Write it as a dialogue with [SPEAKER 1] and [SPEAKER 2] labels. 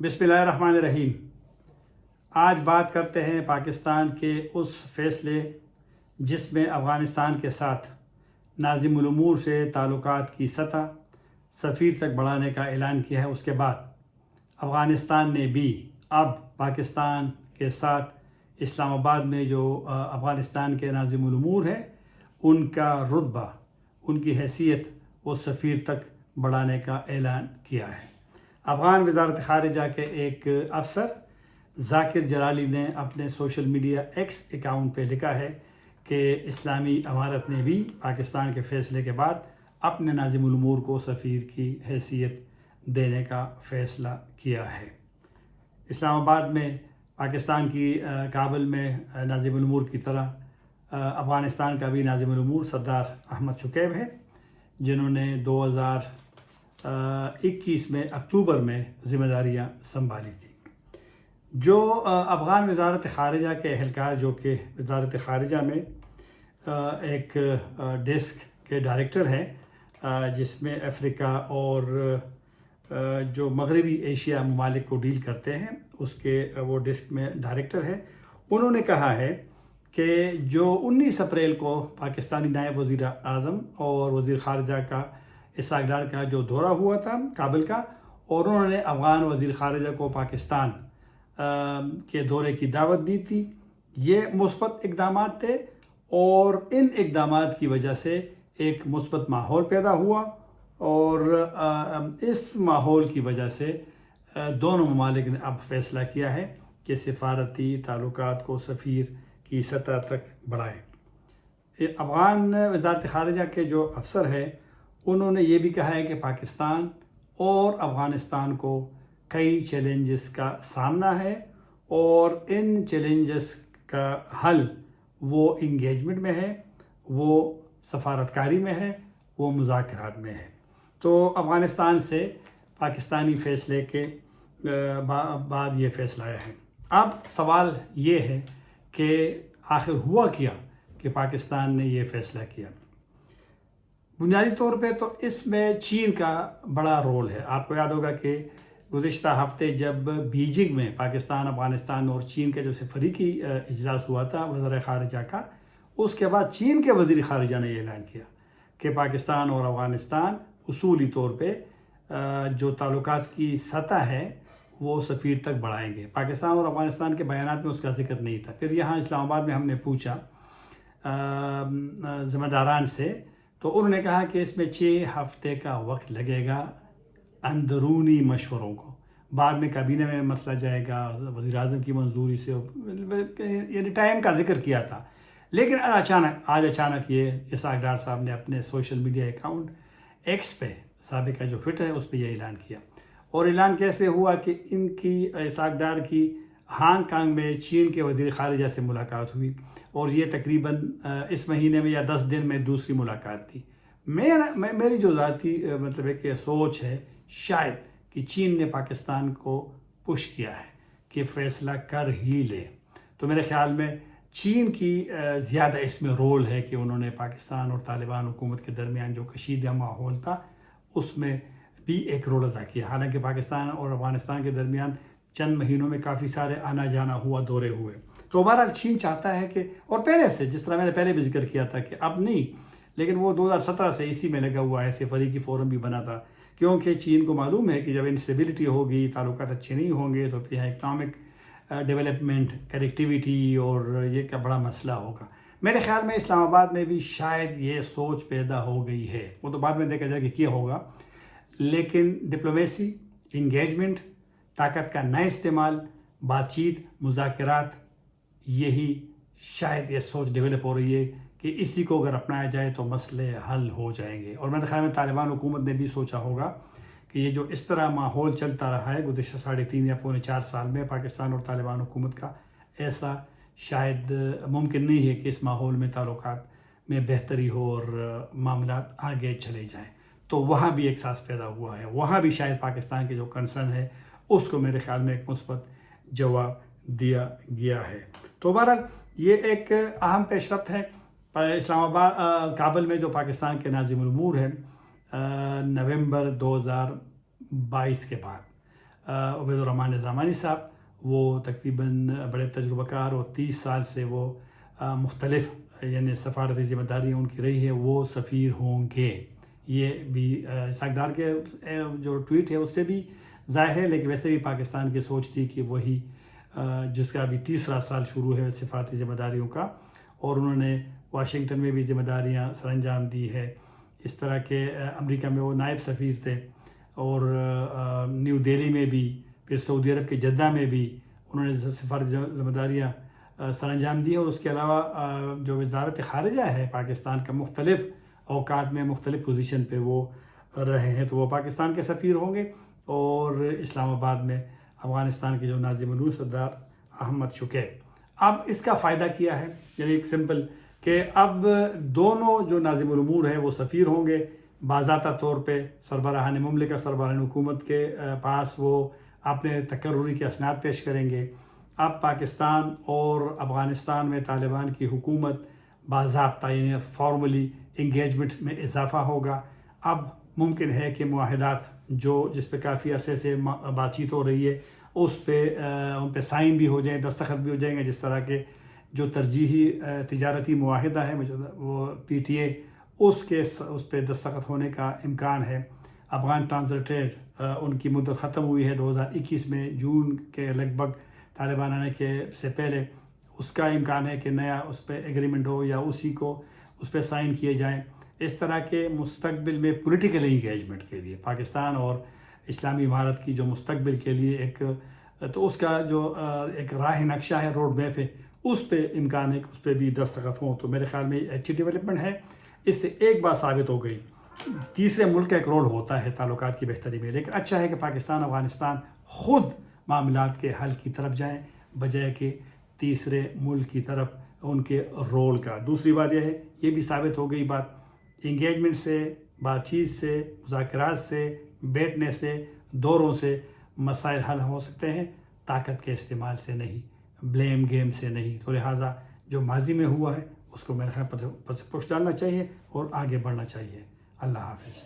[SPEAKER 1] بسم اللہ الرحمن الرحیم۔ آج بات کرتے ہیں پاکستان کے اس فیصلے جس میں افغانستان کے ساتھ ناظم الامور سے تعلقات کی سطح سفیر تک بڑھانے کا اعلان کیا ہے۔ اس کے بعد افغانستان نے بھی اب پاکستان کے ساتھ اسلام آباد میں جو افغانستان کے ناظم الامور ہیں ان کا رتبہ، ان کی حیثیت وہ سفیر تک بڑھانے کا اعلان کیا ہے۔ افغان وزارت خارجہ کے ایک افسر ذاکر جلالی نے اپنے سوشل میڈیا ایکس اکاؤنٹ پہ لکھا ہے کہ اسلامی امارت نے بھی پاکستان کے فیصلے کے بعد اپنے ناظم الامور کو سفیر کی حیثیت دینے کا فیصلہ کیا ہے۔ اسلام آباد میں پاکستان کی کابل میں ناظم الامور کی طرح افغانستان کا بھی ناظم الامور سردار احمد شکیب ہے، جنہوں نے 2021 میں اکتوبر میں ذمہ داریاں سنبھالی تھی۔ جو افغان وزارت خارجہ کے اہلکار جو کہ وزارت خارجہ میں ایک ڈیسک کے ڈائریکٹر ہیں، جس میں افریقہ اور جو مغربی ایشیا ممالک کو ڈیل کرتے ہیں، اس کے وہ ڈیسک میں ڈائریکٹر ہیں، انہوں نے کہا ہے کہ جو 19 اپریل کو پاکستانی نائب وزیر اعظم اور وزیر خارجہ کا اسحاق ڈار کا جو دورہ ہوا تھا کابل کا، اور انہوں نے افغان وزیر خارجہ کو پاکستان کے دورے کی دعوت دی تھی، یہ مثبت اقدامات تھے اور ان اقدامات کی وجہ سے ایک مثبت ماحول پیدا ہوا، اور اس ماحول کی وجہ سے دونوں ممالک نے اب فیصلہ کیا ہے کہ سفارتی تعلقات کو سفیر کی سطح تک بڑھائیں۔ افغان وزارت خارجہ کے جو افسر ہیں انہوں نے یہ بھی کہا ہے کہ پاکستان اور افغانستان کو کئی چیلنجز کا سامنا ہے، اور ان چیلنجز کا حل وہ انگیجمنٹ میں ہے، وہ سفارتکاری میں ہے، وہ مذاکرات میں ہے۔ تو افغانستان سے پاکستانی فیصلے کے بعد یہ فیصلہ آیا ہے۔ اب سوال یہ ہے کہ آخر ہوا کیا کہ پاکستان نے یہ فیصلہ کیا۔ بنیادی طور پہ تو اس میں چین کا بڑا رول ہے۔ آپ کو یاد ہوگا کہ گزشتہ ہفتے جب بیجنگ میں پاکستان، افغانستان اور چین کا جو فریقی اجلاس ہوا تھا وزراء خارجہ کا، اس کے بعد چین کے وزیر خارجہ نے یہ اعلان کیا کہ پاکستان اور افغانستان اصولی طور پہ جو تعلقات کی سطح ہے وہ سفیر تک بڑھائیں گے۔ پاکستان اور افغانستان کے بیانات میں اس کا ذکر نہیں تھا۔ پھر یہاں اسلام آباد میں ہم نے پوچھا ذمہ داران سے، تو انہوں نے کہا کہ اس میں 6 ہفتے کا وقت لگے گا اندرونی مشوروں کو، بعد میں کابینہ میں مسئلہ جائے گا، وزیر اعظم کی منظوری سے، یعنی ٹائم کا ذکر کیا تھا۔ لیکن آج اچانک یہ اسحاق ڈار صاحب نے اپنے سوشل میڈیا اکاؤنٹ ایکس پہ، سابقہ جو ٹویٹر ہے اس پہ یہ اعلان کیا۔ اور اعلان کیسے ہوا کہ ان کی اسحاق ڈار کی ہانگ کانگ میں چین کے وزیر خارجہ سے ملاقات ہوئی، اور یہ تقریباً اس مہینے میں یا 10 دن میں دوسری ملاقات تھی۔ میری جو ذاتی مطلب ہے کہ سوچ ہے، شاید کہ چین نے پاکستان کو پش کیا ہے کہ فیصلہ کر ہی لے۔ تو میرے خیال میں چین کی زیادہ اس میں رول ہے کہ انہوں نے پاکستان اور طالبان حکومت کے درمیان جو کشیدہ ماحول تھا اس میں بھی ایک رول ادا کیا۔ حالانکہ پاکستان اور افغانستان کے درمیان چند مہینوں میں کافی سارے آنا جانا ہوا، دورے ہوئے۔ تو بہرحال چین چاہتا ہے کہ، اور پہلے سے جس طرح میں نے پہلے بھی ذکر کیا تھا کہ اب نہیں، لیکن وہ 2017 سے اسی میں لگا ہوا ہے، فریقی فورم بھی بنا تھا، کیونکہ چین کو معلوم ہے کہ جب انسٹیبلٹی ہوگی، تعلقات اچھے نہیں ہوں گے، تو پھر یہاں اکنامک ڈیولپمنٹ، کنیکٹیویٹی اور یہ کا بڑا مسئلہ ہوگا۔ میرے خیال میں اسلام آباد میں بھی شاید یہ سوچ پیدا ہو گئی ہے، وہ تو بعد میں دیکھا جائے کہ کیا ہوگا، لیکن ڈپلومیسی، انگیجمنٹ، طاقت کا نئے استعمال، بات چیت، مذاکرات، یہی شاید یہ سوچ ڈیولپ ہو رہی ہے کہ اسی کو اگر اپنایا جائے تو مسئلے حل ہو جائیں گے۔ اور میرے خیال میں طالبان حکومت نے بھی سوچا ہوگا کہ یہ جو اس طرح ماحول چلتا رہا ہے گزشتہ 3.5 یا 4 سال میں پاکستان اور طالبان حکومت کا، ایسا شاید ممکن نہیں ہے کہ اس ماحول میں تعلقات میں بہتری ہو اور معاملات آگے چلے جائیں۔ تو وہاں بھی ایک احساس پیدا ہوا ہے، وہاں بھی شاید پاکستان کے جو کنسرن ہے اس کو میرے خیال میں ایک مثبت جواب دیا گیا ہے۔ تو بہرحال یہ ایک اہم پیش رفت ہے۔ اسلام آباد کابل میں جو پاکستان کے ناظم الامور ہیں نومبر 2022 کے بعد عبید الرحمن زمانی صاحب، وہ تقریباً بڑے تجربہ کار اور 30 سال سے وہ مختلف یعنی سفارتی ذمہ داریاں ان کی رہی ہے، وہ سفیر ہوں گے. یہ بھی اسحاق ڈار کے جو ٹویٹ ہے اس سے بھی ظاہر ہے، لیکن ویسے بھی پاکستان کی سوچ تھی کہ وہی جس کا ابھی 3 سال شروع ہے سفارتی ذمہ داریوں کا، اور انہوں نے واشنگٹن میں بھی ذمہ داریاں سر انجام دی ہے. اس طرح کے امریکہ میں وہ نائب سفیر تھے، اور نیو دہلی میں بھی، پھر سعودی عرب کے جدہ میں بھی انہوں نے سفارتی ذمہ داریاں سر انجام دی. اور اس کے علاوہ جو وزارت خارجہ ہے پاکستان کا، مختلف اوقات میں مختلف پوزیشن پہ وہ رہے ہیں، تو وہ پاکستان کے سفیر ہوں گے. اور اسلام آباد میں افغانستان کے جو ناظم الامور سردار احمد شکیب. اب اس کا فائدہ کیا ہے، یعنی ایک سمپل کہ اب دونوں جو ناظم الامور ہیں وہ سفیر ہوں گے، باضابطہ طور پہ سربراہان مملکت، سربراہان حکومت کے پاس وہ اپنے تقرری کے اسناد پیش کریں گے. اب پاکستان اور افغانستان میں طالبان کی حکومت باضابطہ یعنی فارملی انگیجمنٹ میں اضافہ ہوگا. اب ممکن ہے کہ معاہدات جس پہ کافی عرصے سے بات چیت ہو رہی ہے اس پہ ان پہ سائن بھی ہو جائیں، دستخط بھی ہو جائیں گے. جس طرح کے جو ترجیحی تجارتی معاہدہ ہے وہ PTA، اس پہ دستخط ہونے کا امکان ہے. افغان ٹرانزیٹ ان کی مدت ختم ہوئی ہے 2021 میں، جون کے لگ بھگ طالبان آنے کے سے پہلے. اس کا امکان ہے کہ نیا اس پہ ایگریمنٹ ہو یا اسی کو اس پہ سائن کیے جائیں. اس طرح کے مستقبل میں پولیٹیکل انگیجمنٹ کے لیے پاکستان اور اسلامی امارت کی جو مستقبل کے لیے ایک تو اس کا جو ایک راہ نقشہ ہے، روڈ میپ ہے، اس پہ امکان ہے کہ اس پہ بھی دستخط ہوں. تو میرے خیال میں اچھی ڈیولپمنٹ ہے. اس سے ایک بات ثابت ہو گئی، تیسرے ملک کا ایک رول ہوتا ہے تعلقات کی بہتری میں، لیکن اچھا ہے کہ پاکستان افغانستان خود معاملات کے حل کی طرف جائیں بجائے کہ تیسرے ملک کی طرف ان کے رول کا. دوسری بات یہ ہے، یہ بھی ثابت ہو گئی بات، انگیجمنٹ سے، بات چیت سے، مذاکرات سے، بیٹھنے سے، دوروں سے مسائل حل ہو سکتے ہیں، طاقت کے استعمال سے نہیں، بلیم گیم سے نہیں. تو لہٰذا جو ماضی میں ہوا ہے اس کو میرے خیال پر پوچھ ڈالنا چاہیے اور آگے بڑھنا چاہیے. اللہ حافظ.